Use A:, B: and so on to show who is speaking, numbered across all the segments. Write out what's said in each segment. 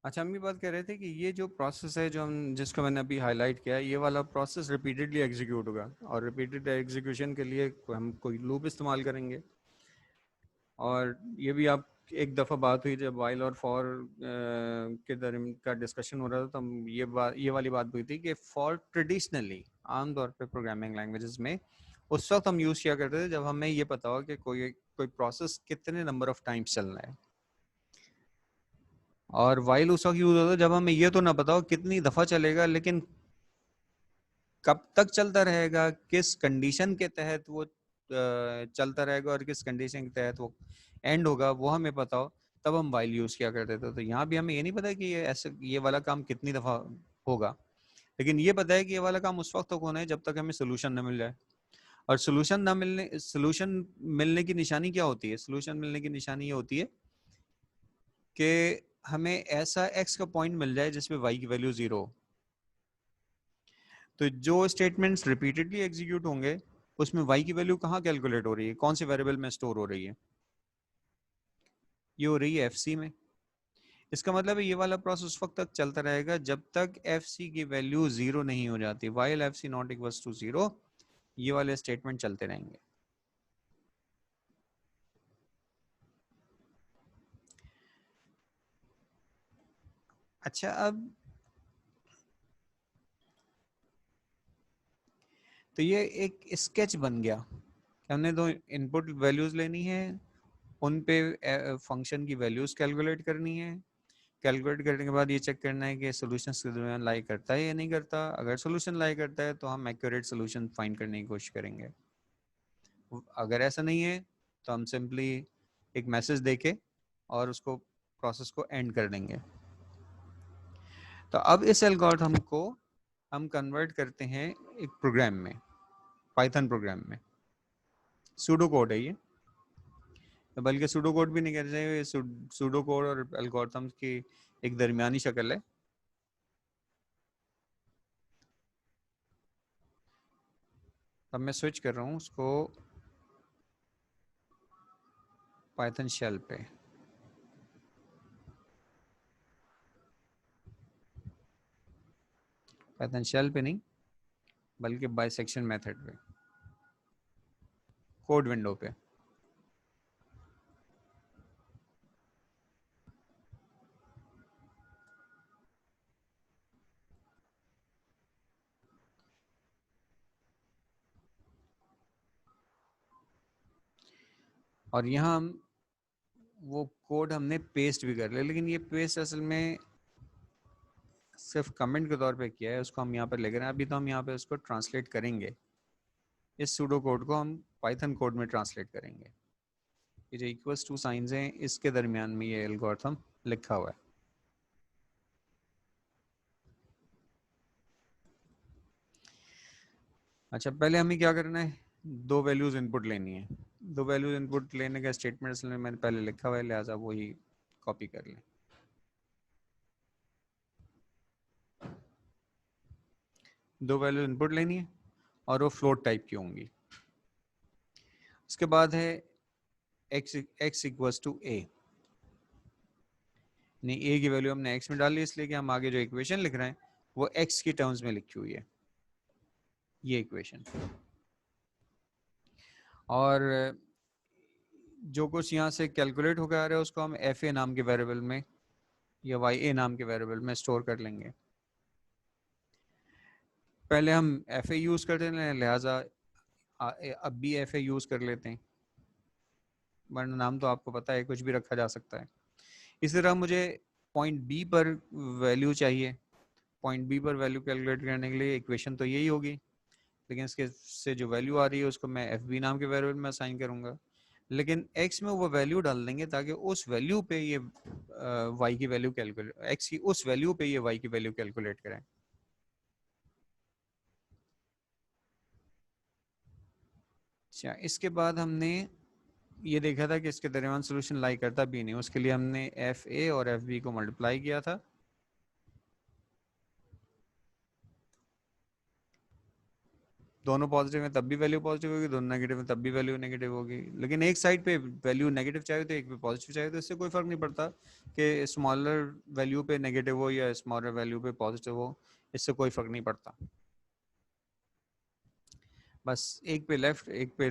A: अच्छा, हम ये बात कर रहे थे कि ये जो प्रोसेस है, जो हम जिसको मैंने अभी हाईलाइट किया, ये वाला प्रोसेस रिपीटेडली एग्जीक्यूट होगा, और रिपीटेड एग्जीक्यूशन के लिए हम कोई लूप इस्तेमाल करेंगे। और ये भी आप एक दफ़ा बात हुई जब वाइल और फॉर के दरमियान का डिस्कशन हो रहा था, तो हम ये वाली बात हुई थी कि फॉर ट्रेडिशनली आमतौर पे प्रोग्रामिंग लैंग्वेजेस में उस वक्त हम यूज़ किया करते थे जब हमें ये पता हो कि कोई कोई प्रोसेस कितने नंबर ऑफ टाइम्स चल रहा है। और वाइल उस वक्त यूज़ होता है जब हमें ये तो ना पता हो कितनी दफ़ा चलेगा, लेकिन कब तक चलता रहेगा, किस कंडीशन के तहत वो चलता रहेगा और किस कंडीशन के तहत वो एंड होगा, वो हमें पता हो, तब हम वाइल यूज़ किया करते थे। तो यहाँ भी हमें ये नहीं पता कि ये वाला काम कितनी दफ़ा होगा, लेकिन ये पता है कि ये वाला काम उस वक्त तक होना है जब तक हमें सोल्यूशन ना मिल जाए। और सोल्यूशन मिलने की निशानी क्या होती है? सोल्यूशन मिलने की निशानी ये होती है कि हमें ऐसा एक्स का पॉइंट मिल जाए जिसमें वाई की वैल्यू 0 हो। तो जो स्टेटमेंट्स रिपीटेडली एग्जीक्यूट होंगे उसमें वाई की वैल्यू कहाँ कैलकुलेट हो रही है, कौन से वेरिएबल में स्टोर हो रही है? ये हो रही है एफ में। इसका मतलब है ये वाला प्रोसेस उस वक्त तक चलता रहेगा जब तक एफ की वैल्यू 0 नहीं हो जाती। While F C not equals to 0, ये वाले स्टेटमेंट चलते रहेंगे। अच्छा, अब तो ये एक स्केच बन गया। हमने दो इनपुट वैल्यूज लेनी है, उन पे फंक्शन की वैल्यूज कैलकुलेट करनी है। कैलकुलेट करने के बाद ये चेक करना है कि सोल्यूशन के दरमियान लाई करता है या नहीं करता। अगर सोल्यूशन लाई करता है तो हम एक्यूरेट सोल्यूशन फाइंड करने की कोशिश करेंगे। अगर ऐसा नहीं है तो हम सिंपली एक मैसेज देके और उसको प्रोसेस को एंड कर देंगे। तो अब इस एल्गोरिथम को हम कन्वर्ट करते हैं एक प्रोग्राम में, पाइथन प्रोग्राम में। सूडो कोड है ये, बल्कि सूडो कोड भी नहीं कहते चाहिए, सूडो कोड और एल्गोरिथम्स की एक दरमियानी शक्ल है। अब मैं स्विच कर रहा हूँ उसको पाइथन शेल पे। पाइथन शेल पे नहीं, बल्कि बाइसेक्शन मेथड पे, कोड विंडो पे। और यहाँ हम वो कोड हमने पेस्ट भी कर लिया, लेकिन ये पेस्ट असल में सिर्फ कमेंट के तौर पे किया है, उसको हम यहाँ पर लेकर अभी तो हम यहाँ पे उसको ट्रांसलेट करेंगे। इस सूडो कोड को हम पाइथन कोड में ट्रांसलेट करेंगे। ये जो इक्वल्स टू साइंस हैं इसके दरमियान में ये एल्गोरिथम लिखा हुआ है। अच्छा, पहले हमें क्या करना है, दो वैल्यूज इनपुट लेनी है। दो वैल्यूज इनपुट लेने का स्टेटमेंट मैंने पहले लिखा हुआ है, लिहाजा वही कॉपी कर लें। दो वैल्यू इनपुट लेनी है और वो फ्लोट टाइप की होंगी। उसके बाद है x इक्वल्स टू a। नहीं, a की वैल्यू हमने x में डाली इसलिए कि हम आगे जो इक्वेशन लिख रहे हैं वो x की टर्म्स में लिखी हुई है, ये इक्वेशन। और जो कुछ यहाँ से कैलकुलेट होकर आ रहा है उसको हम fa नाम के वेरिएबल में या ya नाम के वेरिएबल में स्टोर कर लेंगे। पहले हम fa यूज़ करते हैं, लिहाजा अब भी fa यूज़ कर लेते हैं, वरना नाम तो आपको पता है कुछ भी रखा जा सकता है। इसी तरह मुझे पॉइंट बी पर वैल्यू चाहिए। पॉइंट बी पर वैल्यू कैलकुलेट करने के लिए इक्वेशन तो यही होगी, लेकिन इसके से जो वैल्यू आ रही है उसको मैं एफ बी नाम के वेरिएबल में असाइन करूँगा, लेकिन एक्स में वो वैल्यू डाल देंगे ताकि उस वैल्यू पे ये वाई की वैल्यू कैलकुलेट, एक्स की उस वैल्यू पे ये वाई की वैल्यू कैलकुलेट करें। अच्छा, इसके बाद हमने ये देखा था कि इसके दरमियान सोल्यूशन लाई करता भी नहीं, उसके लिए हमने एफ ए और एफ बी को मल्टीप्लाई किया था। दोनों पॉजिटिव है तब भी वैल्यू पॉजिटिव होगी, दोनों नेगेटिव है तब भी वैल्यू नेगेटिव होगी। लेकिन एक साइड पे वैल्यू नेगेटिव चाहिए तो एक पे पॉजिटिव चाहिए, तो इससे कोई फर्क नहीं पड़ता कि स्मॉलर वैल्यू पे नेगेटिव हो या स्मॉलर वैल्यू पे पॉजिटिव हो, इससे कोई फर्क नहीं पड़ता। बस एक पे लेफ्ट, एक पे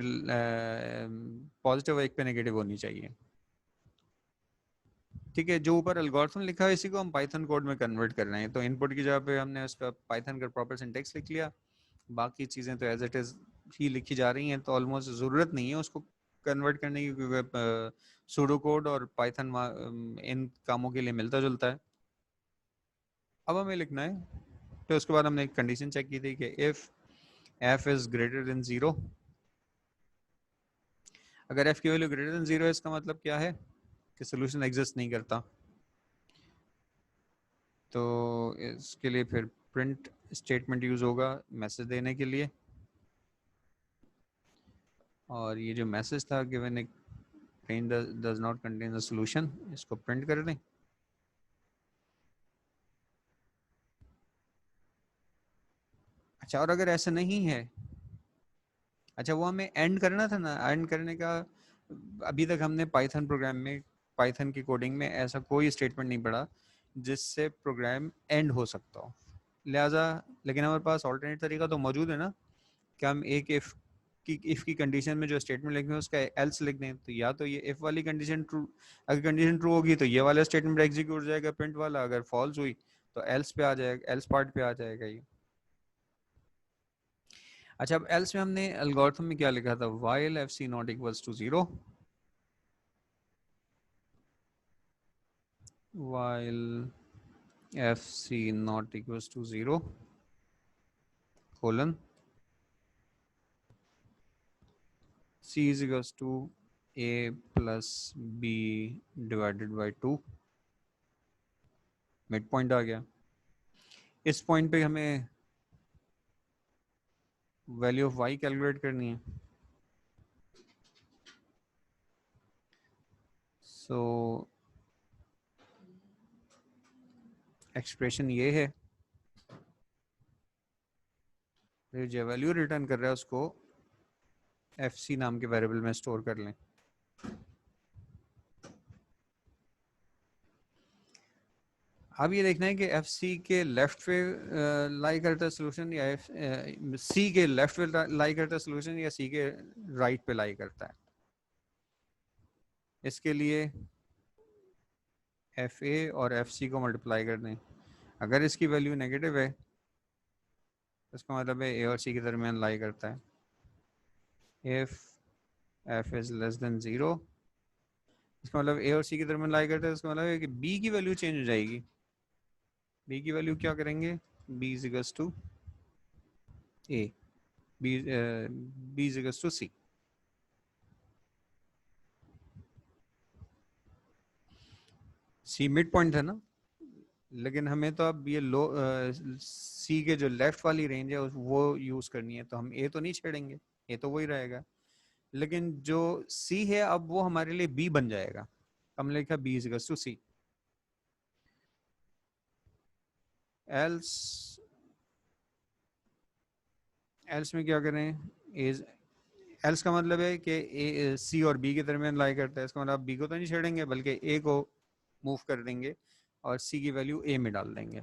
A: पॉजिटिव, एक पे नेगेटिव होनी चाहिए। ठीक है, जो ऊपर एल्गोरिथम लिखा है इसी को हम पाइथन कोड में कन्वर्ट कर रहे हैं। तो इनपुट की जगह पे हमने उसका पाइथन का प्रॉपर सिंटेक्स लिख लिया, बाकी चीज़ें तो एज इट इज़ ही लिखी जा रही हैं, तो ऑलमोस्ट ज़रूरत नहीं है उसको कन्वर्ट करने की, क्योंकि सूडो कोड और पाइथन इन कामों के लिए मिलता जुलता है। अब हमें लिखना है, तो उसके बाद हमने एक कंडीशन चेक की थी कि if F is greater than zero, अगर एफ की वैल्यू ग्रेटर देन ज़ीरो है इसका मतलब क्या है कि सोल्यूशन एग्जिस्ट नहीं करता। तो इसके लिए फिर प्रिंट स्टेटमेंट यूज़ होगा मैसेज देने के लिए, और ये जो मैसेज था given A contain does not contain the solution, इसको प्रिंट कर दें। अच्छा, और अगर ऐसा नहीं है, अच्छा वो हमें एंड करना था ना, एंड करने का अभी तक हमने पाइथन प्रोग्राम में, पाइथन की कोडिंग में ऐसा कोई स्टेटमेंट नहीं पढ़ा जिससे प्रोग्राम एंड हो सकता हो। लिहाजा लेकिन हमारे पास ऑल्टरनेट तरीका तो मौजूद है ना, कि हम एक इफ की कंडीशन में जो स्टेटमेंट लिखेंगे उसका एल्स लिख दें। तो या तो ये इफ वाली कंडीशन ट्रू, अगर कंडीशन ट्रू होगी तो ये वाला स्टेटमेंट एग्जीक्यूट हो जाएगा प्रिंट वाला, अगर फॉल्स हुई तो एल्स पे आ जाएगा, एल्स पार्ट पे आ जाएगा ये। अच्छा, अब एल्स में हमने एल्गोरिथम में क्या लिखा था, while F C not equals to zero, while F C not equals to zero colon C is equals to A plus B divided by two, mid point आ गया। इस पॉइंट पे हमें वैल्यू ऑफ वाई कैलकुलेट करनी है। सो expression ये है, फिर जो वैल्यू रिटर्न कर रहा है उसको एफ सी नाम के वेरिएबल में स्टोर कर लें। अब ये देखना है कि एफ सी के लेफ्ट पे लाई करता है सोल्यूशन, या सी के लेफ्ट पे लाई करता है सोल्यूशन, या सी के राइट पे लाई करता है। इसके लिए एफ ए और एफ सी को मल्टीप्लाई कर दें। अगर इसकी वैल्यू नेगेटिव है तो इसका मतलब है ए और सी के दरमियान लाई करता है। If F is less than zero, इसका मतलब ए और सी के दरमियान लाई करता है, इसका मतलब है कि बी की वैल्यू चेंज हो जाएगी। बी की वैल्यू क्या करेंगे, B is equals to A, B is equals to C. C mid point है ना, लेकिन हमें तो अब ये लो सी के जो लेफ्ट वाली रेंज है वो यूज करनी है, तो हम ए तो नहीं छेड़ेंगे, ए तो वही रहेगा। लेकिन जो सी है अब वो हमारे लिए बी बन जाएगा, हमने लिखा B is equals to C. Else, else में क्या करें, इज, एल्स का मतलब है कि ए सी और बी के दरमियान लाई करता है, इसका मतलब बी को तो नहीं छेड़ेंगे बल्कि ए को मूव कर देंगे और सी की वैल्यू ए में डाल देंगे।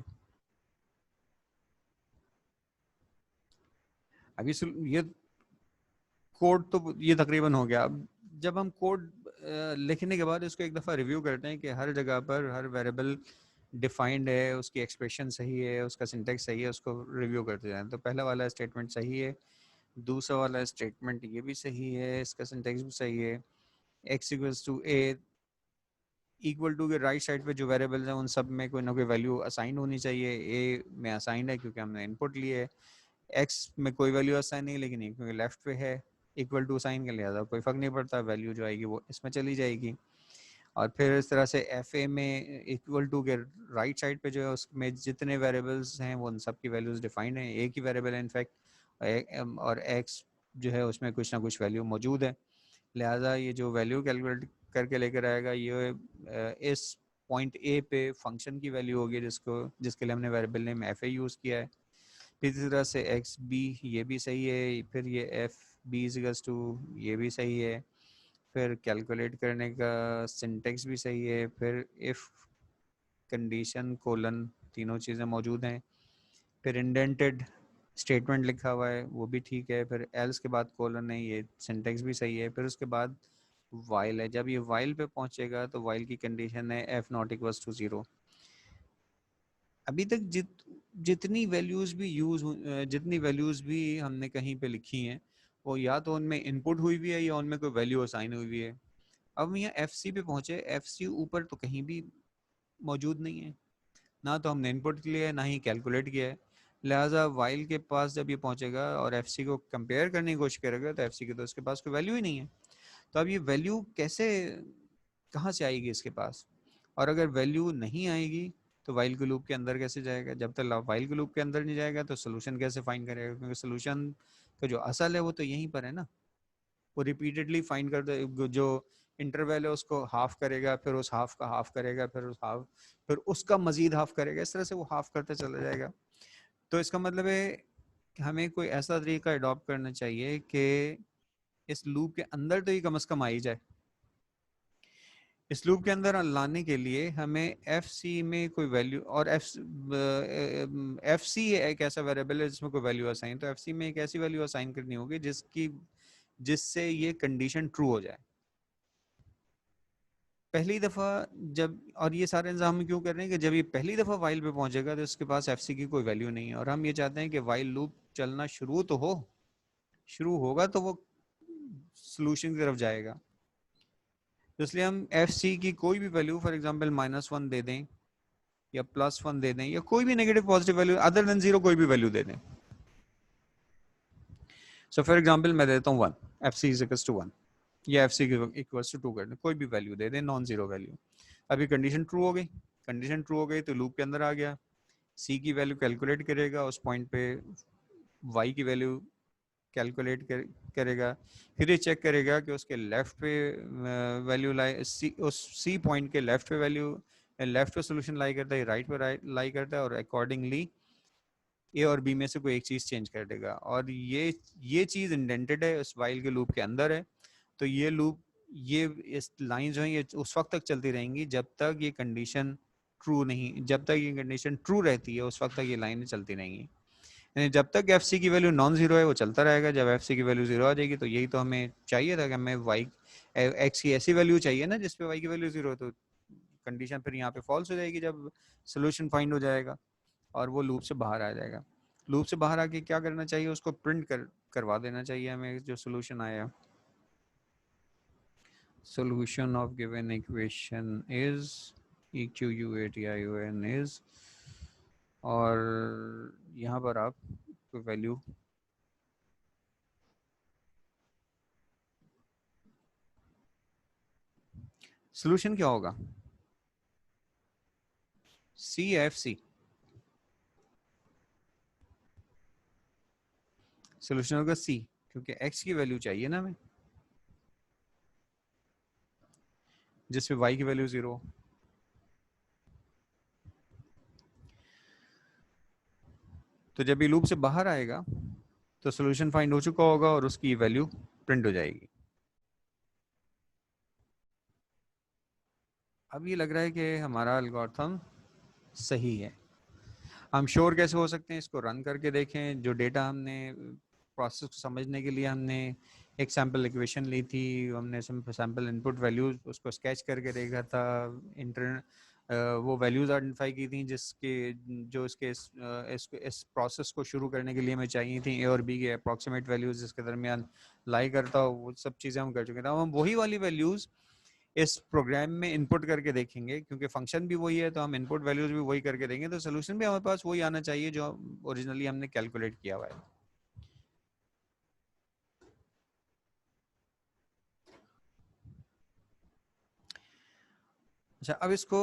A: अभी ये कोड तो ये तकरीबन हो गया। अब जब हम कोड लिखने के बाद इसको एक दफ़ा रिव्यू करते हैं कि हर जगह पर हर वेरिएबल डिफाइंड है, उसकी एक्सप्रेशन सही है, उसका सिंटेक्स सही है, उसको रिव्यू करते जाएं। तो पहला वाला स्टेटमेंट सही है, दूसरा वाला स्टेटमेंट ये भी सही है, इसका सिंटेक्स भी सही है, X equals to A, equal to के राइट साइड पे जो वेरिएबल्स हैं उन सब में कोई ना कोई वैल्यू असाइन होनी चाहिए। ए में असाइन है क्योंकि हमने इनपुट लिए, एक्स में कोई वैल्यू असाइन नहीं लेकिन एक क्योंकि लेफ्ट पे है, इक्वल टू साइन के लिहाजा कोई फ़र्क नहीं पड़ता, वैल्यू जो आएगी वो इसमें चली जाएगी। और फिर इस तरह से एफ ए में इक्वल टू के राइट साइड पे जो है उसमें जितने वेरिएबल्स हैं वो उन सब की वैल्यूज़ डिफाइंड हैं, एक ही वेरिएबल है इनफैक्ट, और एक्स जो है उसमें कुछ ना कुछ वैल्यू मौजूद है। लिहाजा ये जो वैल्यू कैलकुलेट करके लेकर आएगा ये इस पॉइंट ए पे फंक्शन की वैल्यू होगी जिसको जिसके लिए हमने variable name F A use किया है। इसी तरह से एक्स बी ये भी सही है, फिर ये एफ बी इजिकल्स टू ये भी सही है, फिर कैलकुलेट करने का सिंटेक्स भी सही है, फिर इफ कंडीशन कोलन तीनों चीज़ें मौजूद हैं, फिर इंडेंटेड स्टेटमेंट लिखा हुआ है वो भी ठीक है, फिर एल्स के बाद कोलन है, ये सिंटेक्स भी सही है, फिर उसके बाद वाइल है। जब ये वाइल पे पहुंचेगा तो वाइल की कंडीशन है एफ नॉट इक्वल्स टू 0। अभी तक जितनी वैल्यूज भी जितनी वैल्यूज भी हमने कहीं पे लिखी हैं वो या तो उनमें इनपुट हुई हुई है या उनमें कोई वैल्यू असाइन हुई हुई है। अब हम यहाँ एफ सी पे पहुंचे, एफ सी ऊपर तो कहीं भी मौजूद नहीं है, ना तो हमने इनपुट लिया है ना ही कैलकुलेट किया है। लिहाजा वाइल के पास जब ये पहुंचेगा और एफ सी को कंपेयर करने की कोशिश करेगा तो एफ सी की तो उसके पास कोई वैल्यू ही नहीं है। तो अब ये वैल्यू कैसे, कहाँ से आएगी इसके पास, और अगर वैल्यू नहीं आएगी तो वाइल के लूप के अंदर कैसे जाएगा। जब तक वाइल के लूप के अंदर नहीं जाएगा तो सोल्यूशन कैसे फाइंड करेगा, क्योंकि सोल्यूशन का जो असल है वो तो यहीं पर है ना। वो रिपीटेडली फाइंड कर जो इंटरवल है उसको हाफ करेगा, फिर उस हाफ का हाफ करेगा, फिर उस हाफ, फिर उसका मजीद हाफ करेगा, इस तरह से वो हाफ करते चला जाएगा। तो इसका मतलब है कि हमें कोई ऐसा तरीका अडॉप्ट करना चाहिए कि इस लूप के अंदर तो ये कम से कम आ ही जाए। इस लूप के अंदर लाने के लिए हमें एफ सी में कोई वैल्यू, और एफ सी एक ऐसा वेरिएबल है जिसमें कोई वैल्यू असाइन, तो एफ सी में एक ऐसी वैल्यू असाइन करनी होगी जिससे ये कंडीशन ट्रू हो जाए पहली दफ़ा जब। और ये सारे इंतजाम हम क्यों कर रहे हैं कि जब ये पहली दफ़ा वाइल पे पहुंचेगा तो इसके पास एफ सी की कोई वैल्यू नहीं है, और हम ये चाहते हैं कि वाइल लूप चलना शुरू तो हो, शुरू होगा तो वो सोल्यूशन की तरफ जाएगा। तो इसलिए हम एफ सी की कोई भी वैल्यू, फॉर एग्जांपल -1 दे दें या +1 दे दें या कोई भी negative positive value other than 0 कोई भी वैल्यू दे दें। सो फॉर एग्जांपल मैं देता हूँ 1, F C is equals to 1 या एफ सी इक्वल्स टू 2 कर दें, कोई भी वैल्यू दे दें, नॉन जीरो वैल्यू। अभी कंडीशन ट्रू हो गई, कंडीशन ट्रू हो गई तो लूप के अंदर आ गया, सी की वैल्यू कैलकुलेट करेगा, उस पॉइंट पे वाई की वैल्यू कैलकुलेट करेगा, फिर ये चेक करेगा कि उसके लेफ्ट पे वैल्यू लाई सी, उस सी पॉइंट के लेफ्ट पे वैल्यू, लेफ्ट पे सोल्यूशन लाई करता है, राइट पे लाई करता है, और अकॉर्डिंगली ए और बी में से कोई एक चीज़ चेंज कर देगा। और ये चीज़ इंडेंटेड है उस वाइल के लूप के अंदर है। तो ये लूप, ये इस लाइन जो है ये उस वक्त तक चलती रहेंगी जब तक ये कंडीशन ट्रू नहीं, जब तक ये कंडीशन ट्रू रहती है उस वक्त तक ये लाइनें चलती रहेंगी। यानी जब तक एफ सी की वैल्यू नॉन जीरो है वो चलता रहेगा, जब एफ सी की वैल्यू जीरो आ जाएगी तो यही तो हमें चाहिए था कि हमें वाई एक्स की ऐसी वैल्यू चाहिए ना जिसपे वाई की वैल्यू जीरो, तो कंडीशन फिर यहाँ पे फॉल्स हो जाएगी जब सोल्यूशन फाइंड हो जाएगा और वो लूप से बाहर आ जाएगा। लूप से बाहर आके क्या करना चाहिए, उसको प्रिंट करवा देना चाहिए हमें जो सोल्यूशन आया। solution of given equation is EQUATION is, और यहाँ पर आप कोई वैल्यू सोल्यूशन क्या होगा, सी एफ सी, सोल्यूशन होगा सी, क्योंकि एक्स की वैल्यू चाहिए ना हमें जिसपे वाई की वैल्यू जीरो। तो जब ये लूप से बाहर आएगा तो सोल्यूशन फाइंड हो चुका होगा और उसकी वैल्यू प्रिंट हो जाएगी। अब ये लग रहा है कि हमारा एल्गोरिथम सही है। हम श्योर कैसे हो सकते हैं, इसको रन करके देखें। जो डेटा हमने प्रोसेस को समझने के लिए हमने एक सैम्पल इक्वेशन ली थी, हमने सैम्पल इनपुट वैल्यूज उसको स्केच करके देखा था, वो वैल्यूज आइडेंटिफाई की थी जिसके जो इस प्रोसेस को शुरू करने के लिए हमें चाहिए थी ए और बी के अप्रॉक्सीमेट वैल्यूज जिसके दरमियान लाई करता हो, वो सब चीज़ें हम कर चुके थे। हम वही वाली वैल्यूज़ इस प्रोग्राम में इनपुट करके देखेंगे, क्योंकि फंक्शन भी वही है तो हम इनपुट वैल्यूज भी वही करके देंगे, तो सोल्यूशन भी हमारे पास वही आना चाहिए जो ओरिजिनली हमने कैलकुलेट किया हुआ है। अच्छा, अब इसको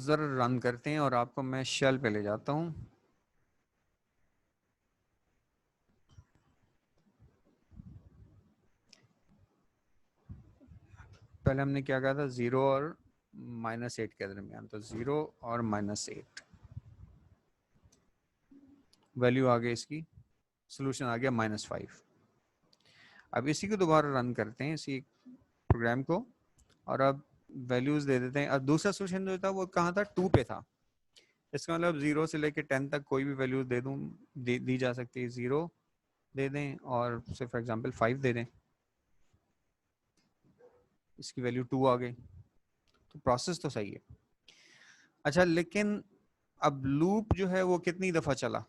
A: जरा रन करते हैं और आपको मैं शेल पे ले जाता हूँ। पहले हमने क्या कहा था, 0 और -8 के दरमियान, तो 0 और -8। वैल्यू आ गई इसकी, सोल्यूशन आ गया -5। अब इसी को दोबारा रन करते हैं इसी प्रोग्राम को, और अब वैल्यूज दे देते हैं। अब दूसरा सोल्यूशन जो था वो कहाँ था, 2 पे था। इसका मतलब 0 से लेकर 10 तक कोई भी वैल्यू दे दूँ, दी जा सकती है। 0 दे दें और से फॉर एग्जांपल 5 दे दें, इसकी वैल्यू 2 आ गई। तो प्रोसेस तो सही है। अच्छा, लेकिन अब लूप जो है वो कितनी दफ़ा चला,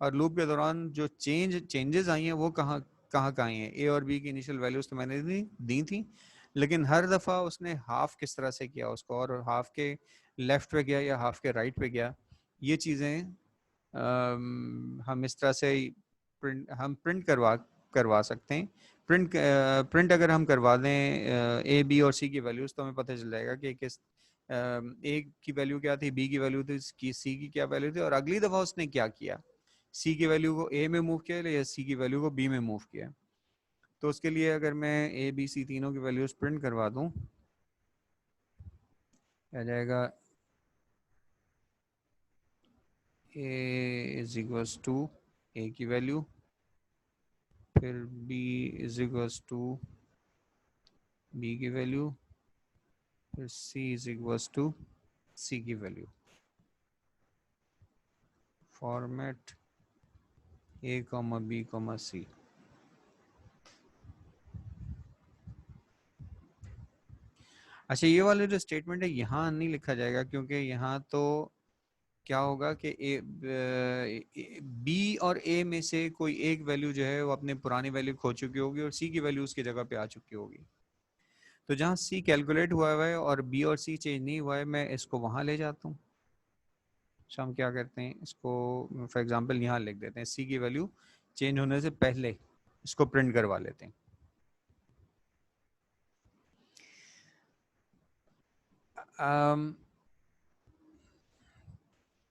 A: और लूप के दौरान जो चेंजेस आई हैं वो कहाँ कहाँ आई हैं। ए और बी की इनिशियल वैल्यूज तो मैंने दी थी, लेकिन हर दफ़ा उसने हाफ किस तरह से किया उसको, और हाफ के लेफ्ट पे गया या हाफ के राइट पे गया, ये चीज़ें हम इस तरह से प्रिंट करवा सकते हैं। प्रिंट अगर हम करवा दें ए बी और सी की वैल्यूज़, तो हमें पता चल जाएगा कि किस ए की वैल्यू क्या थी, बी की वैल्यू थी, सी की क्या वैल्यू थी, और अगली दफ़ा उसने क्या किया, सी की वैल्यू को ए में मूव किया या सी की वैल्यू को बी में मूव किया। तो उसके लिए अगर मैं ए बी सी तीनों की वैल्यूज प्रिंट करवा दूं, आ जाएगा A is equals to A की वैल्यू, फिर B is equals to B की वैल्यू, फिर C is equals to C की value. Format A comma B comma C. अच्छा, ये वाले जो स्टेटमेंट है यहाँ नहीं लिखा जाएगा, क्योंकि यहाँ तो क्या होगा कि बी और ए में से कोई एक वैल्यू जो है वो अपने पुरानी वैल्यू खो चुकी होगी और सी की वैल्यू उसकी जगह पे आ चुकी होगी। तो जहाँ सी कैलकुलेट हुआ है और बी और सी चेंज नहीं हुआ है, मैं इसको वहाँ ले जाता हूँ। तो हम क्या करते हैं, इसको फॉर एग्जांपल यहाँ लिख देते हैं, सी की वैल्यू चेंज होने से पहले इसको प्रिंट करवा लेते हैं।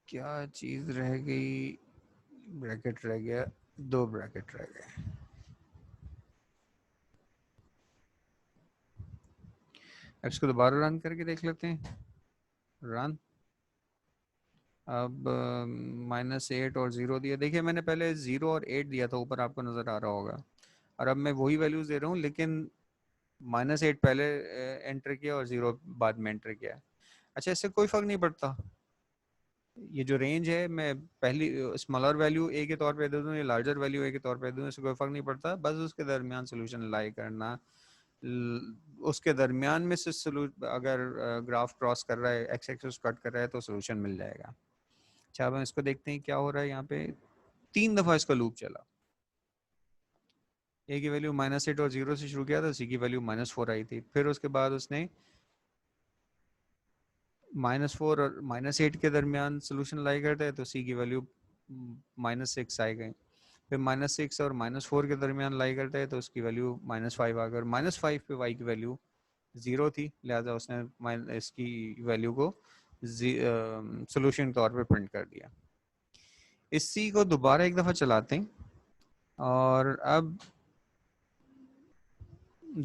A: क्या चीज़ रह गई, ब्रैकेट रह गया, 2 ब्रैकेट रह गए। इसको दोबारा रन करके देख लेते हैं। रन। अब -8 और 0 दिया। देखिए मैंने पहले 0 और 8 दिया था, ऊपर आपको नज़र आ रहा होगा, और अब मैं वही वैल्यूज दे रहा हूँ, लेकिन -8 पहले एंटर किया और 0 बाद में एंटर किया। अच्छा, इससे कोई फ़र्क नहीं पड़ता, ये जो रेंज है मैं पहली स्मॉलर वैल्यू ए के तौर पे दे दूँ या लार्जर वैल्यू ए के तौर पे दे दूँ, इससे कोई फ़र्क नहीं पड़ता। बस उसके दरमियान सोल्यूशन लाई करना, उसके दरमियान में से अगर ग्राफ क्रॉस कर रहा है, एक्स एक्सिस कट कर रहा है, तो सोल्यूशन मिल जाएगा। अच्छा, अब हम इसको देखते हैं क्या हो रहा है। यहाँ पे 3 दफ़ा इसका लूप चला। ए की वैल्यू -8 और 0 से शुरू किया था, सी की वैल्यू -4 आई थी, फिर उसके बाद उसने -4 और -8 के दरमियान सोल्यूशन लाई करता है, तो सी की वैल्यू -6 आई गई। फिर -6 और -4 के दरमियान लाई करता है, तो उसकी वैल्यू -5 आ गई, और -5 पे वाई की वैल्यू 0 थी, लिहाजा उसने इसकी वैल्यू को सोल्यूशन के तौर पे प्रिंट कर दिया। इस सी को दोबारा एक दफ़ा चलाते हैं, और अब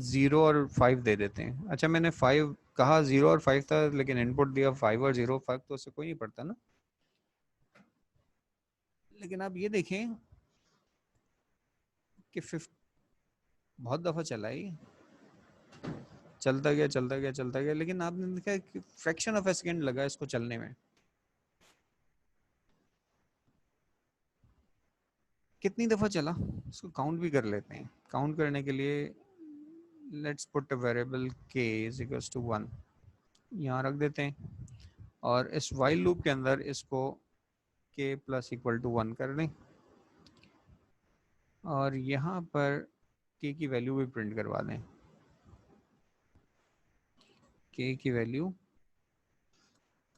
A: 0 और 5 दे देते हैं। अच्छा, मैंने 5 कहा, 0 और 5 था, लेकिन इनपुट दिया 5 और 0, फर्क तो उससे कोई नहीं पड़ता ना। लेकिन आप ये देखें कि 5 बहुत दफ़ा चला ही, चलता गया चलता गया चलता गया, लेकिन आपने देखा कि फ्रैक्शन ऑफ ए सेकेंड लगा इसको चलने में। कितनी दफ़ा चला, इसको काउंट भी कर लेते हैं। काउंट करने के लिए let's put a variable k is equals to 1 यहाँ रख देते हैं, और इस वाइल लूप के अंदर इसको k प्लस इक्वल टू 1 कर दें, और यहाँ पर k की वैल्यू भी प्रिंट करवा दें। k की value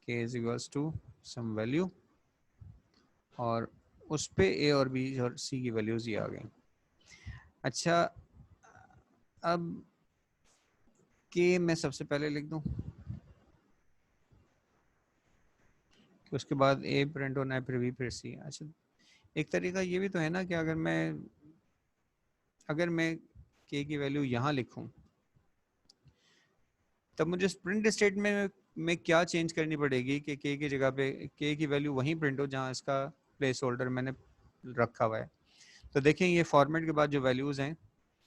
A: k is equals to some value, और उस पे a और b और c की वैल्यूज ये आ गई। अच्छा, अब k मैं सबसे पहले लिख दूं, उसके बाद a प्रिंट होना है, फिर b, फिर c। अच्छा, एक तरीका ये भी तो है ना कि अगर मैं k की वैल्यू यहाँ लिखूं, तब मुझे स्प्रिंट स्टेटमेंट में में क्या चेंज करनी पड़ेगी कि के की जगह पे के की वैल्यू वहीं प्रिंट हो जहाँ इसका प्लेस होल्डर मैंने रखा हुआ है। तो देखें ये फॉर्मेट के बाद जो वैल्यूज़ हैं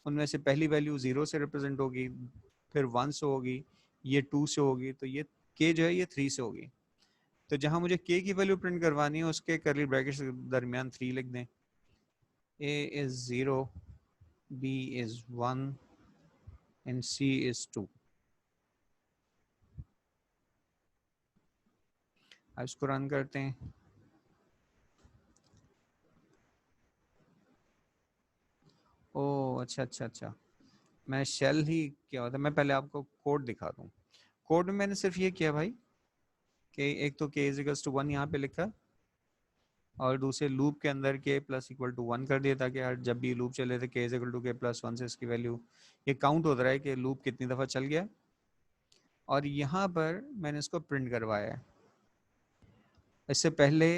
A: उनमें से पहली वैल्यू 0 से रिप्रेजेंट होगी, फिर 1 से होगी, ये 2 से होगी, तो ये के जो है ये 3 से होगी। तो जहाँ मुझे के की वैल्यू प्रिंट करवानी है उसके करली ब्रैकेट्स के दरमियान 3 लिख दें। A is 0, B is 1 and C is 2। अब इसको रन करते हैं। ओ अच्छा अच्छा अच्छा, मैं शेल ही क्या होता है, मैं पहले आपको कोड दिखा दूँ। कोड में मैंने सिर्फ ये किया भाई कि एक तो के इज इक्वल्स टू 1 यहाँ पे लिखा और दूसरे लूप के अंदर के प्लस इक्वल टू 1 कर दिया ताकि हर जब भी लूप चले तो के इज इक्वल टू के प्लस 1 से इसकी वैल्यू ये काउंट होता रहा है कि लूप कितनी दफ़ा चल गया। और यहाँ पर मैंने इसको प्रिंट करवाया है। इससे पहले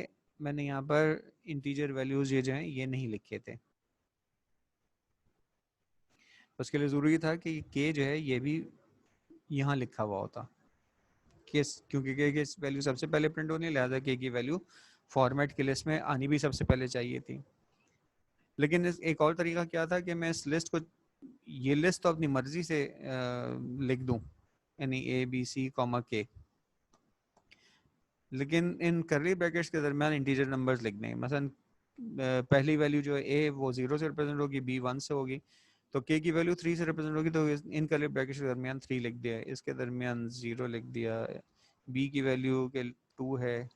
A: मैंने यहाँ पर इंटीजर वैल्यूज़ ये जो हैं ये नहीं लिखे थे, उसके लिए ज़रूरी था कि के जो है ये भी यहाँ लिखा हुआ होता क्योंकि के की वैल्यू सबसे पहले प्रिंट होनी, लिहाजा के की वैल्यू फॉर्मेट की लिस्ट में आनी भी सबसे पहले चाहिए थी। लेकिन एक और तरीका क्या था कि मैं इस लिस्ट को, ये लिस्ट तो अपनी मर्जी से लिख दूं, यानी ए बी सी कॉमा के, लेकिन इन करली ब्रैकेट्स के दरमियान इंटीजर नंबर्स लिख दें। मसलन पहली वैल्यू जो है ए वो 0 से रिप्रेजेंट होगी, बी 1 से होगी, तो के की वैल्यू 3 से रिप्रेजेंट होगी, तो इन करली ब्रैकेट्स के दरमियान 3 लिख दिया, इसके दरमियान 0 लिख दिया, बी की वैल्यू के 2 है,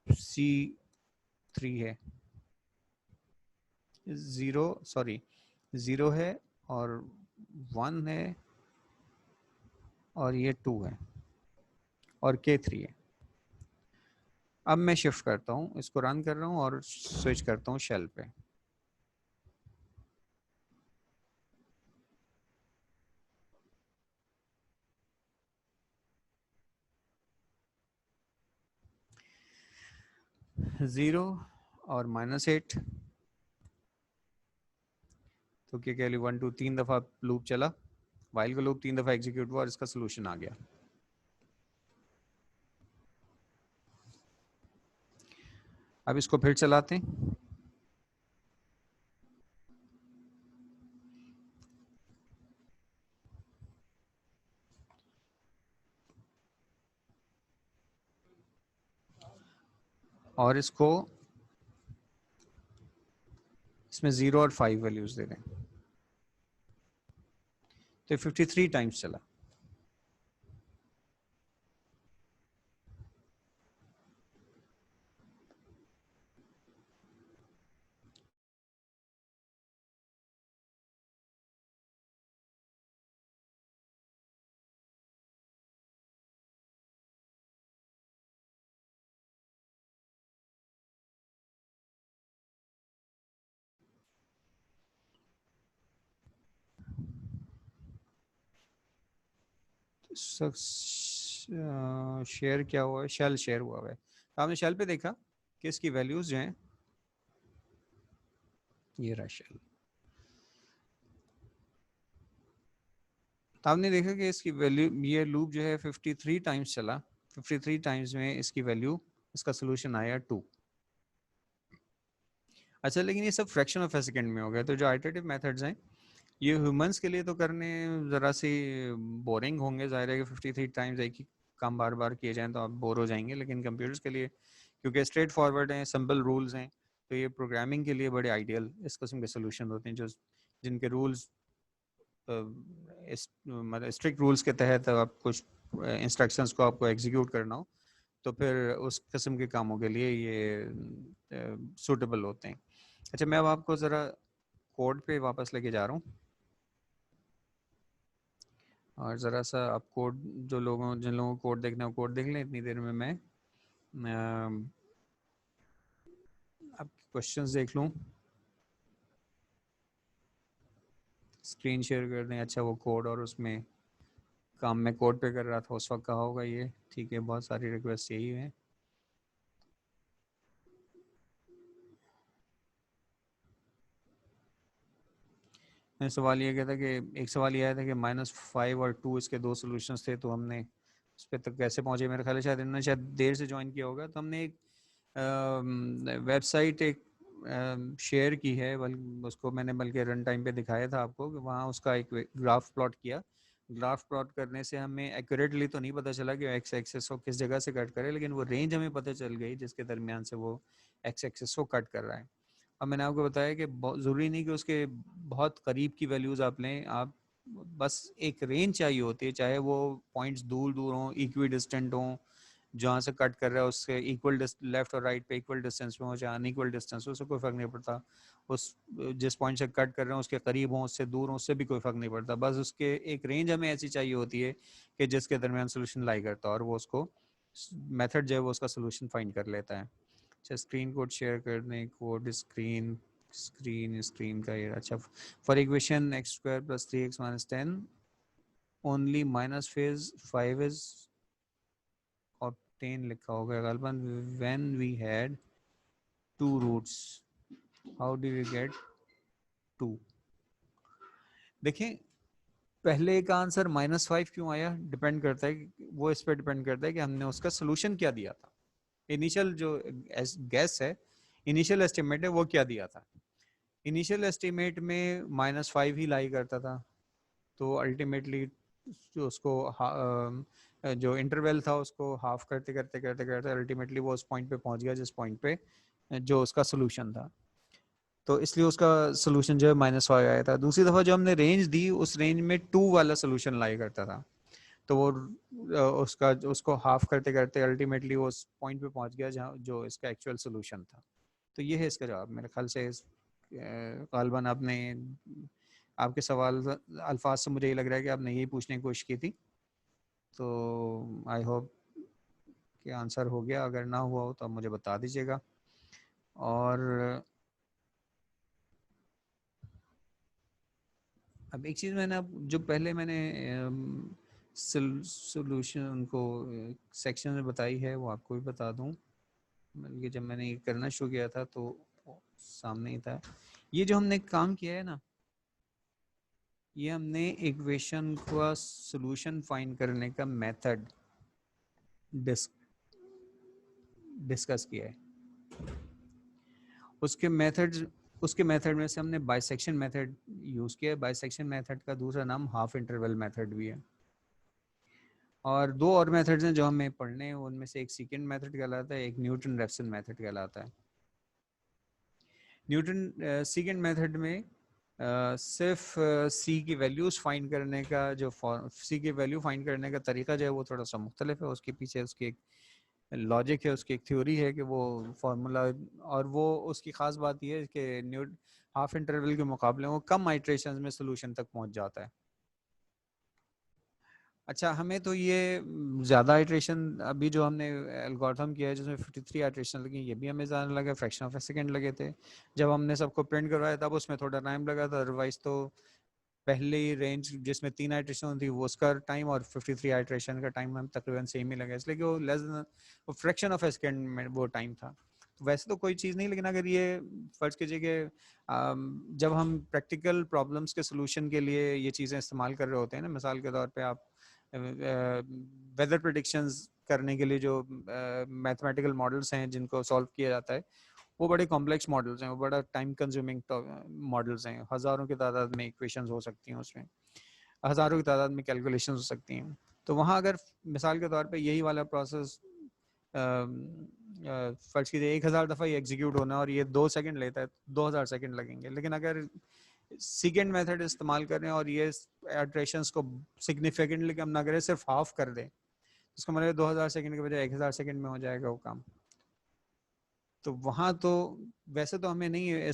A: सी 3 है, 0 है और 1 है और ये 2 है और के 3 है। अब मैं शिफ्ट करता हूँ, इसको रन कर रहा हूँ और स्विच करता हूँ शेल पे। ज़ीरो और -8, तो क्या कह ली 1 2 3 दफ़ा लूप चला, वाइल का लूप 3 दफ़ा एग्जीक्यूट हुआ और इसका सोल्यूशन आ गया। अब इसको फिर चलाते हैं। और इसको इसमें 0 और 5 वैल्यूज दे दें, तो 53 टाइम्स चला। शेयर क्या हुआ है, शेल शेयर हुआ है। तो आपने शेल पे देखा कि इसकी वैल्यूज जो हैं, ये रहा शेल। तो आपने देखा कि इसकी वैल्यू, ये लूप जो है 53 टाइम्स चला, 53 टाइम्स में इसकी वैल्यू, इसका सोल्यूशन आया 2। अच्छा, लेकिन ये सब फ्रैक्शन ऑफ ए सेकेंड में हो गया। तो जो आइटरेटिव मेथड्स हैं ये ह्यूमंस के लिए तो करने ज़रा सी बोरिंग होंगे, ज़ाहिर है कि 53 टाइम्स एक ही काम बार बार किए जाएं तो आप बोर हो जाएंगे, लेकिन कंप्यूटर्स के लिए क्योंकि स्ट्रेट फॉरवर्ड हैं, सिंपल रूल्स हैं, तो ये प्रोग्रामिंग के लिए बड़े आइडियल इस किस्म के सोल्यूशन होते हैं जो जिनके रूल्स मतलब स्ट्रिक्ट रूल्स के तहत आप कुछ इंस्ट्रक्शंस को आपको एग्जीक्यूट करना हो तो फिर उस किस्म के कामों के लिए ये सूटेबल होते हैं। अच्छा, मैं अब आपको ज़रा कोड पे वापस लेके जा रहा हूँ और ज़रा सा आप कोड, जिन लोगों को कोड देखना हो कोड देख लें। इतनी देर में मैं आपके क्वेश्चंस देख लूँ, स्क्रीन शेयर कर दें। अच्छा, वो कोड और उसमें काम मैं कोड पे कर रहा था उस वक्त कहा होगा ये, ठीक है, बहुत सारी रिक्वेस्ट यही है। सवाल ये क्या था कि एक सवाल ये आया था कि -5 और 2 इसके दो सोल्यूशंस थे, तो हमने इस पे तो कैसे पहुंचे, मेरे ख्याल है शायद इन्होंने शायद देर से ज्वाइन किया होगा। तो हमने एक वेबसाइट एक शेयर की है, उसको मैंने बल्कि रन टाइम पे दिखाया था आपको कि वहाँ उसका एक ग्राफ प्लॉट किया। ग्राफ प्लॉट करने से हमें एक्यूरेटली तो नहीं पता चला कि एक्स एक्सेस को किस जगह से कट करे, लेकिन वो रेंज हमें पता चल गई जिसके दरमियान से वो एक्स एक्सेस को कट कर रहा है। अब मैंने आपको बताया कि ज़रूरी नहीं कि उसके बहुत करीब की वैल्यूज़ आप लें, आप बस एक रेंज चाहिए होती है, चाहे वो पॉइंट्स दूर दूर हों, इक्वी डिस्टेंट हों, जहाँ से कट कर रहा है उससे इक्वल लेफ्ट और राइट पे इक्वल डिस्टेंस में हो, चाहे अनइक्वल डिस्टेंस हो, उससे कोई फ़र्क नहीं पड़ता। उस जिस पॉइंट से कट कर रहे हैं उसके करीब हों, उससे दूर हों, उससे भी कोई फ़र्क नहीं पड़ता। बस उसके एक रेंज हमें ऐसी चाहिए होती है कि जिसके दरमियान सोल्यूशन लाई करता है और वो उसको मेथड जो है वो उसका सोल्यूशन फाइंड कर लेता है। अच्छा, स्क्रीन कोड शेयर करने, कोड स्क्रीन का ये अच्छा, for equation X square plus 3x minus 10 only minus phase 5 is obtain लिखा होगा गलबन, when we had 2 roots how do we get 2। देखें, पहले का आंसर -5 क्यों आया, डिपेंड करता है, वो इस पर डिपेंड करता है कि हमने उसका सोल्यूशन क्या दिया था। इनिशियल जो गैस है, इनिशियल एस्टिमेट है, वो क्या दिया था। इनिशियल एस्टिमेट में -5 ही लाई करता था, तो अल्टीमेटली जो उसको जो इंटरवल था उसको हाफ करते करते करते करते अल्टीमेटली वो उस पॉइंट पे पहुंच गया जिस पॉइंट पे जो उसका सोल्यूशन था, तो इसलिए उसका सोल्यूशन जो है -5 आया था। दूसरी दफ़ा जो हमने रेंज दी उस रेंज में 2 वाला सोल्यूशन लाई करता था, तो वो उसका उसको हाफ करते करते अल्टीमेटली वो उस पॉइंट पे पहुंच गया जहाँ जो इसका एक्चुअल सोल्यूशन था। तो ये है इसका जवाब। मेरे ख्याल से गालबन आपने आपके सवाल अल्फाज से मुझे ये लग रहा है कि आपने यही पूछने की कोशिश की थी, तो आई होप कि आंसर हो गया। अगर ना हुआ हो तो आप मुझे बता दीजिएगा। और अब एक चीज़ मैंने अब जो पहले मैंने सोल्यूशन उनको सेक्शन में बताई है वो आपको भी बता दूं, बल्कि जब मैंने ये करना शुरू किया था तो सामने ही था। ये जो हमने काम किया है ना, ये हमने इक्वेशन का सॉल्यूशन फाइंड करने का मेथड डिस्कस किया है। उसके मेथड में से हमने बाइसेक्शन मेथड यूज़ किया है। बाइसेक्शन मेथड का दूसरा नाम हाफ इंटरवल मेथड भी है। और 2 और मेथड्स हैं जो हमें पढ़ने हैं, उनमें से एक सेकेंड मेथड कहलाता है, एक न्यूटन रेफसन मेथड कहलाता है। न्यूटन सेकेंड मेथड में सिर्फ सी की वैल्यूज फाइंड करने का जो सी की वैल्यू फाइंड करने का तरीका जो है वो थोड़ा सा मुख्तलिफ है। उसके पीछे उसकी एक लॉजिक है, उसकी एक थ्योरी है कि वो फार्मूला, और वो उसकी ख़ास बात यह है कि हाफ इंटरवल के मुकाबले वो कम आइट्रेशन में सोल्यूशन तक पहुंच जाता है। अच्छा, हमें तो ये ज़्यादा आइट्रेशन अभी जो हमने एल्गोरिथम किया है जिसमें 53 आइट्रेशन लगी, ये भी हमें ज़्यादा लगा, फ्रैक्शन ऑफ ए सेकंड लगे थे। जब हमने सबको प्रिंट करवाया तब उसमें थोड़ा टाइम लगा था, अदरवाइज तो पहले ही रेंज जिसमें 3 आइट्रेशन थी वो उसका टाइम और 53 आइट्रेशन का टाइम हम तकरीबन सेम ही लगा, इसलिए कि वो लेस वो फ्रैक्शन ऑफ ए सेकंड में वो टाइम था। तो वैसे तो कोई चीज़ नहीं, लेकिन अगर ये फ़र्ज़ कीजिए कि जब हम प्रैक्टिकल प्रॉब्लम्स के सोल्यूशन के लिए ये चीज़ें इस्तेमाल कर रहे होते हैं ना, मिसाल के तौर पे आप वेदर प्रेडिक्शंस करने के लिए जो मैथमेटिकल मॉडल्स हैं जिनको सॉल्व किया जाता है, वो बड़े कॉम्प्लेक्स मॉडल्स हैं, वो बड़ा टाइम कंज्यूमिंग मॉडल्स हैं, हज़ारों की तादाद में इक्वेशंस हो सकती हैं, उसमें हज़ारों की तादाद में कैलकुलेशंस हो सकती हैं। तो वहाँ अगर मिसाल के तौर पे यही वाला प्रोसेस फ़र्ज़ कीजिए 1000 दफ़ा ये एग्जीक्यूट होना और ये 2 सेकंड लेता है, 2000 सेकंड लगेंगे। लेकिन अगर सेकंड मेथड इस्तेमाल करें और ये इटरेशंस को सिग्निफिकेंटली कम ना करें, सिर्फ हाफ कर दें, उसका मतलब 2000 सेकंड के बजाय 1000 सेकंड में हो जाएगा वो काम। तो वहाँ तो वैसे तो हमें नहीं है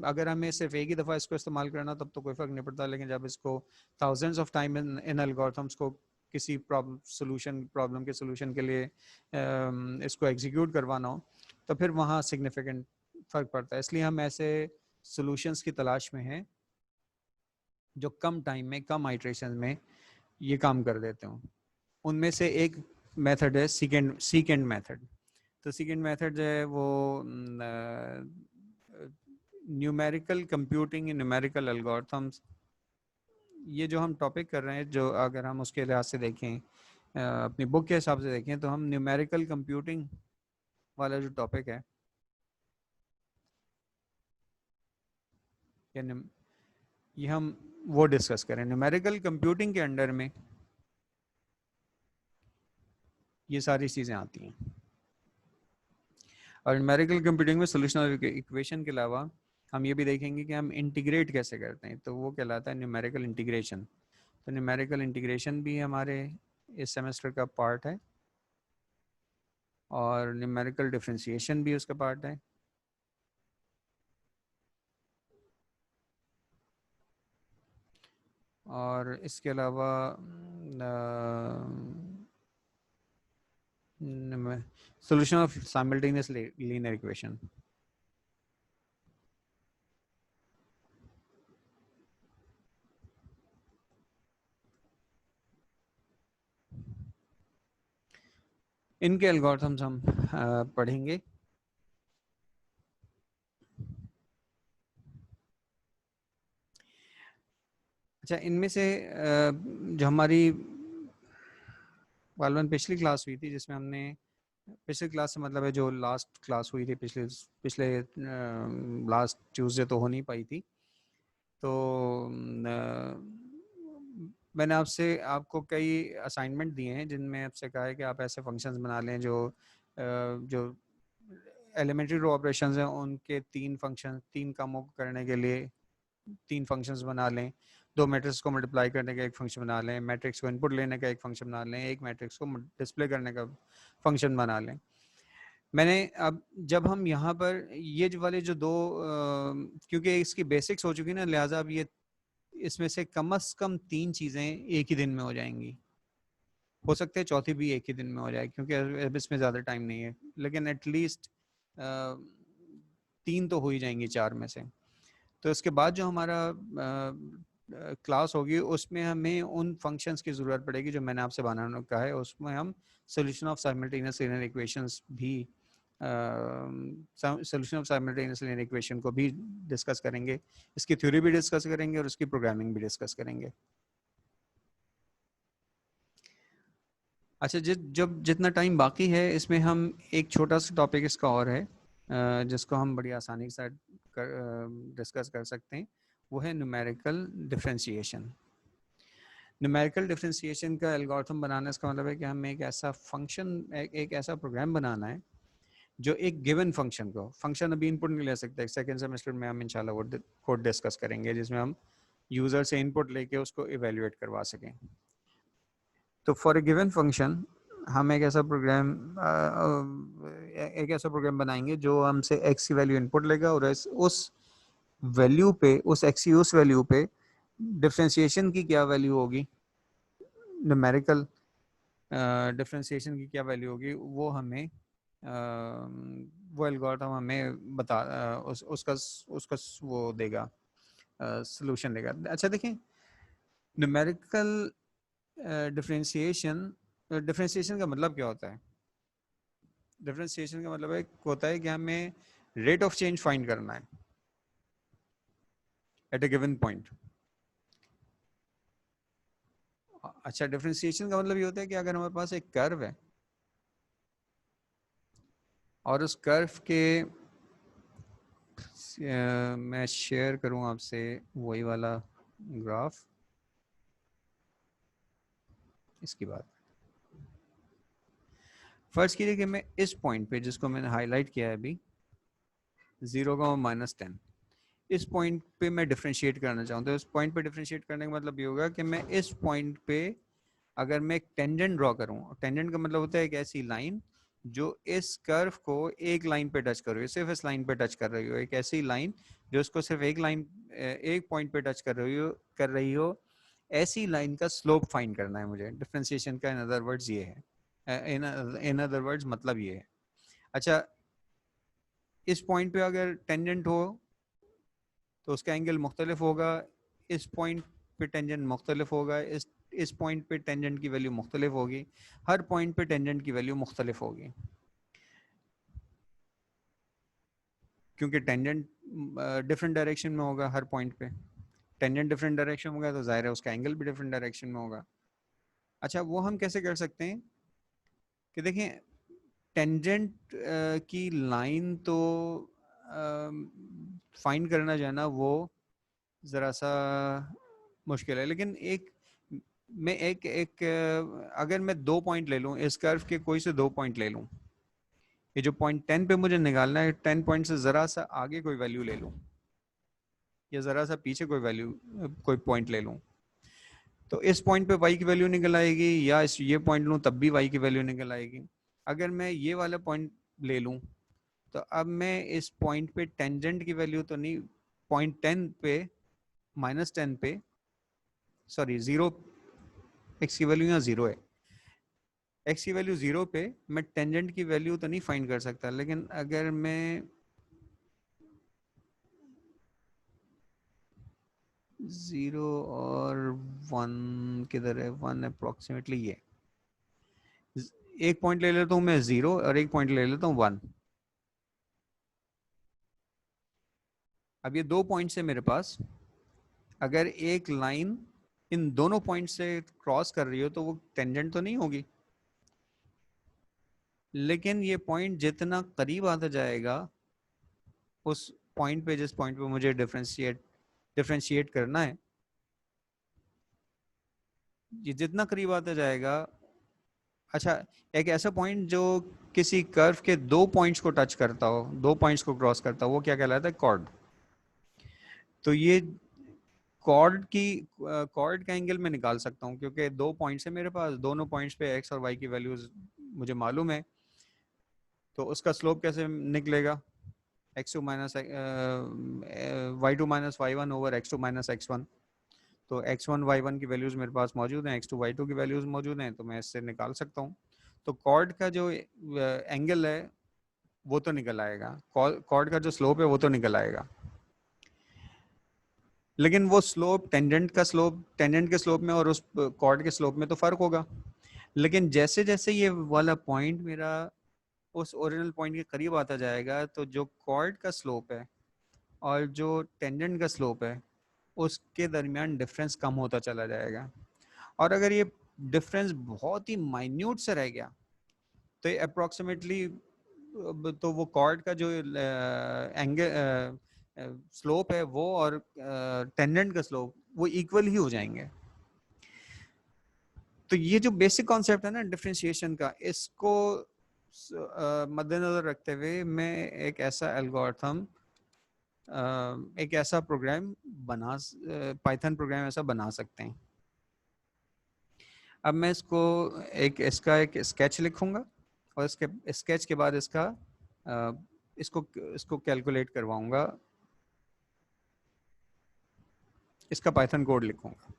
A: अगर हमें सिर्फ एक ही दफ़ा इसको इस्तेमाल करना तब तो कोई फ़र्क नहीं पड़ता, लेकिन जब इसको thousands of time in algorithms को किसी प्रॉब्लम के सोल्यूशन के लिए इसको एग्जीक्यूट करवाना हो तो फिर वहाँ सिग्निफिकेंट फ़र्क पड़ता है। इसलिए हम ऐसे सोल्यूशंस की तलाश में हैं जो कम टाइम में कम आइट्रेशन में ये काम कर देते हों। उनमें से एक मेथड है सीकेंड मेथड। तो सेकेंड मेथड जो है वो न्यूमेरिकल कंप्यूटिंग, न्यूमेरिकल एल्गोरिथम्स, ये जो हम टॉपिक कर रहे हैं, जो अगर हम उसके लिहाज से देखें अपनी बुक के हिसाब से देखें तो हम न्यूमेरिकल कंप्यूटिंग वाला जो टॉपिक है ये हम वो डिस्कस करें। न्यूमेरिकल कंप्यूटिंग के अंडर में ये सारी चीज़ें आती हैं। और न्यूमेरिकल कंप्यूटिंग में सोल्यूशन ऑफ इक्वेशन के अलावा हम ये भी देखेंगे कि हम इंटीग्रेट कैसे करते हैं, तो वो कहलाता है न्यूमेरिकल इंटीग्रेशन। तो न्यूमेरिकल इंटीग्रेशन भी हमारे इस सेमेस्टर का पार्ट है और न्यूमेरिकल डिफरेंशिएशन भी उसका पार्ट है। और इसके अलावा solution of simultaneous linear equation। इनके एल्गोरिथम्स हम पढ़ेंगे। अच्छा, इनमें से जो हमारी वालवन पिछली क्लास हुई थी जिसमें हमने, पिछली क्लास से मतलब है जो लास्ट क्लास हुई थी पिछले पिछले लास्ट ट्यूसडे तो हो नहीं पाई थी, तो मैंने आपको कई असाइनमेंट दिए हैं जिनमें आपसे कहा है कि आप ऐसे फंक्शंस बना लें जो जो एलिमेंट्री रो ऑपरेशंस हैं उनके तीन कामों को करने के लिए तीन फंक्शंस बना लें। दो मैट्रिक्स को मल्टीप्लाई करने का एक फंक्शन बना लें, मैट्रिक्स को इनपुट लेने का एक फंक्शन बना लें, एक मैट्रिक्स को डिस्प्ले करने का फंक्शन बना लें। मैंने अब जब हम यहाँ पर ये जो वाले जो दो क्योंकि इसकी बेसिक्स हो चुकी ना, लिहाजा अब ये इसमें से कम से कम तीन चीज़ें एक ही दिन में हो जाएंगी। हो सकते हैं चौथी भी एक ही दिन में हो जाए क्योंकि अब इसमें ज़्यादा टाइम नहीं है, लेकिन एटलीस्ट तीन तो हो ही जाएंगी चार में से। तो इसके बाद जो हमारा क्लास होगी उसमें हमें उन फंक्शंस की ज़रूरत पड़ेगी जो मैंने आपसे बनाने का है। उसमें हम solution of simultaneous linear equations भी solution of simultaneous linear equation को भी डिस्कस करेंगे, इसकी थ्योरी भी डिस्कस करेंगे और इसकी प्रोग्रामिंग भी डिस्कस करेंगे। अच्छा, जब जितना टाइम बाकी है इसमें हम एक छोटा सा टॉपिक इसका और है जिसको हम बड़ी आसानी से डिस्कस कर सकते हैं, वो है न्यूमेरिकल डिफरेंशिएशन। न्यूमेरिकल डिफरेंशिएशन का एल्गोरिथम बनाना इसका मतलब है कि हमें एक ऐसा फंक्शन एक ऐसा प्रोग्राम बनाना है जो एक गिवन फंक्शन को, फंक्शन अभी इनपुट नहीं ले सकते, सेकेंड सेमेस्टर में हम इंशाल्लाह वो कोड डिस्कस करेंगे जिसमें हम यूज़र से इनपुट लेके उसको इवेल्युएट करवा सकें। तो फॉर ए गिवन फंक्शन हम एक ऐसा प्रोग्राम बनाएंगे जो हमसे एक्स की वैल्यू इनपुट लेगा और उस वैल्यू पे, उस एक्स की उस वैल्यू पे डिफरेंशिएशन की क्या वैल्यू होगी, न्यूमेरिकल डिफरेंशिएशन की क्या वैल्यू होगी, वो हमें वो एल्गोरिथम हमें बता उसका उसका वो देगा, सॉल्यूशन देगा। अच्छा देखें, न्यूमेरिकल डिफरेंशिएशन का मतलब क्या होता है? डिफरेंशिएशन का मतलब होता है कि हमें रेट ऑफ चेंज फाइंड करना है एट ए गिवन पॉइंट। अच्छा, डिफरेंशिएशन का मतलब ये होता है कि अगर हमारे पास एक कर्व है और उस कर्व के मैं शेयर करूं आपसे वही वाला ग्राफ, इसकी बात फर्ज कीजिए कि मैं इस पॉइंट पे जिसको मैंने हाईलाइट किया है अभी 0,-10, इस पॉइंट पे मैं डिफरेंशिएट करना चाहूँ। तो इस पॉइंट पे डिफरेंशिएट करने का मतलब ये होगा कि मैं इस पॉइंट पे अगर मैं एक टेंजेंट ड्रॉ करूँ, टेंजेंट का मतलब होता है एक ऐसी लाइन जो इस कर्व को एक लाइन पे टच कर रही हो, सिर्फ इस लाइन पे टच कर रही हो, एक ऐसी लाइन जो उसको सिर्फ एक पॉइंट पे टच कर रही हो, ऐसी लाइन का स्लोप फाइंड करना है मुझे। डिफरेंशिएशन का इन अदर वर्ड्स ये है, इन अदर वर्ड्स मतलब ये है। अच्छा, इस पॉइंट पे अगर टेंजेंट हो तो उसका एंगल मुख्तलिफ होगा, इस पॉइंट पे टेंजेंट मुख्तलिफ होगा, इस पॉइंट पे टेंजेंट की वैल्यू मुख्तलिफ होगी, हर पॉइंट पे टेंजेंट की वैल्यू मुख्तलिफ होगी क्योंकि टेंजेंट डिफरेंट डायरेक्शन में होगा हर पॉइंट पे। टेंजेंट डिफरेंट डायरेक्शन होगा तो जाहिर है उसका एंगल भी डिफरेंट डायरेक्शन में होगा। अच्छा वो हम कैसे कर सकते हैं कि देखें टेंजेंट की लाइन तो फाइंड करना जो है ना वो ज़रा सा मुश्किल है, लेकिन एक मैं एक एक अगर मैं 2 पॉइंट ले लूँ इस कर्व के, कोई से 2 पॉइंट ले लूँ, ये जो पॉइंट 10 पे मुझे निकालना है, 10 पॉइंट से ज़रा सा आगे कोई वैल्यू ले लूँ या ज़रा सा पीछे कोई वैल्यू कोई पॉइंट ले लूँ, तो इस पॉइंट पे y की वैल्यू निकल आएगी, या इस ये पॉइंट लूँ तब भी y की वैल्यू निकल आएगी। अगर मैं ये वाला पॉइंट ले लूँ तो अब मैं इस पॉइंट पे टेंजेंट की वैल्यू तो नहीं, पॉइंट 10 पे -10 पे, सॉरी 0, x की वैल्यू यहाँ 0 है, x की वैल्यू 0 पे मैं टेंजेंट की वैल्यू तो नहीं फाइंड कर सकता, लेकिन अगर मैं 0 और 1 किधर है, 1 अप्रोक्सीमेटली ये, एक पॉइंट ले लेता हूँ मैं 0 और एक पॉइंट ले लेता हूँ 1। अब ये 2 पॉइंट्स है मेरे पास, अगर एक लाइन इन दोनों पॉइंट से क्रॉस कर रही हो तो वो टेंजेंट तो नहीं होगी, लेकिन ये पॉइंट जितना करीब आता जाएगा उस पॉइंट पे, जिस पॉइंट पे मुझे डिफरेंशिएट करना है, ये जितना करीब आता जाएगा, अच्छा एक ऐसा पॉइंट जो किसी कर्व के 2 पॉइंट्स को टच करता हो, 2 पॉइंट्स को क्रॉस करता हो, वो क्या कहलाता है, कॉर्ड। तो ये कॉर्ड का एंगल मैं निकाल सकता हूँ, क्योंकि 2 पॉइंट्स है मेरे पास, दोनों पॉइंट्स पे x और y की वैल्यूज मुझे मालूम है, तो उसका स्लोप कैसे निकलेगा, x2 minus y2 minus y1 over x2 minus x1। तो x1 y1 की वैल्यूज मेरे पास मौजूद हैं, x2 y2 की वैल्यूज मौजूद हैं, तो मैं इससे निकाल सकता हूँ। तो कॉर्ड का जो एंगल है वो तो निकल आएगा, कॉर्ड का जो स्लोप है वो तो निकल आएगा, लेकिन वो स्लोप टेंजेंट के स्लोप में और उस कॉर्ड के स्लोप में तो फर्क होगा। लेकिन जैसे जैसे ये वाला पॉइंट मेरा उस ओरिजिनल पॉइंट के करीब आता जाएगा, तो जो कॉर्ड का स्लोप है और जो टेंजेंट का स्लोप है उसके दरमियान डिफरेंस कम होता चला जाएगा। और अगर ये डिफरेंस बहुत ही माइन्यूट से रह गया तो ये अप्रोक्सीमेटली, तो वो कॉर्ड का जो एंगल स्लोप है वो और टेंजेंट का स्लोप वो इक्वल ही हो जाएंगे। तो ये जो बेसिक कॉन्सेप्ट है ना डिफरेंशिएशन का, इसको मद्देनजर रखते हुए मैं एक ऐसा एल्गोरिथम, एक ऐसा प्रोग्राम पाइथन प्रोग्राम ऐसा बना सकते हैं। अब मैं इसका एक स्केच लिखूंगा और इसके स्केच के बाद इसको इसको कैलकुलेट करवाऊंगा, इसका पाइथन कोड लिखूंगा।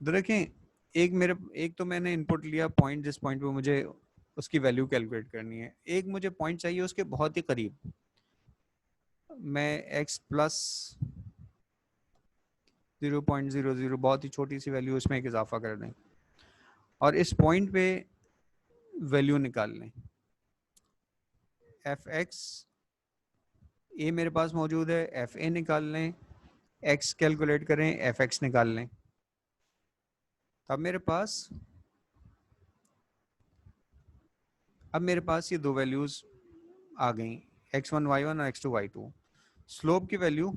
A: तो देखें, एक तो मैंने इनपुट लिया पॉइंट, जिस पॉइंट पे मुझे उसकी वैल्यू कैलकुलेट करनी है, एक मुझे पॉइंट चाहिए उसके बहुत ही करीब, मैं x प्लस 0.00 बहुत ही छोटी सी वैल्यू उसमें एक इजाफा कर दें और इस पॉइंट पे वैल्यू निकाल लें। एफ एक्स ए मेरे पास मौजूद है, एफ ए निकाल लें, एक्स कैलकुलेट करें, एफ एक्स निकाल लें। अब मेरे पास ये दो वैल्यूज आ गई, x1 y1 और x2 y2। स्लोप की वैल्यू